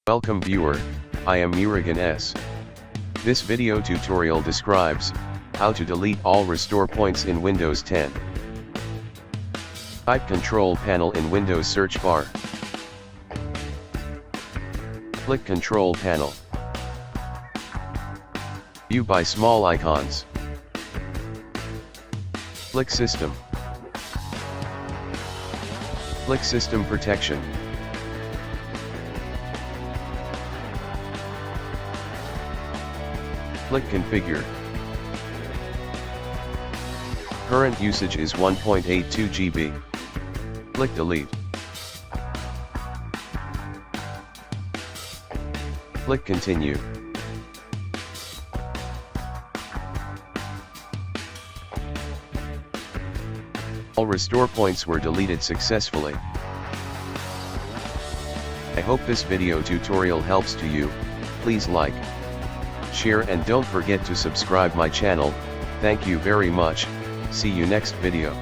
Welcome viewer, I am Murugan S. This video tutorial describes how to delete all restore points in Windows 10. Type Control Panel in Windows search bar. Click Control Panel. View by small icons. Click System. Click System Protection. Click Configure. Current usage is 1.82 GB. Click Delete. Click Continue. All restore points were deleted successfully. I hope this video tutorial helps to you. Please like, share and don't forget to subscribe my channel. Thank you very much. See you next video.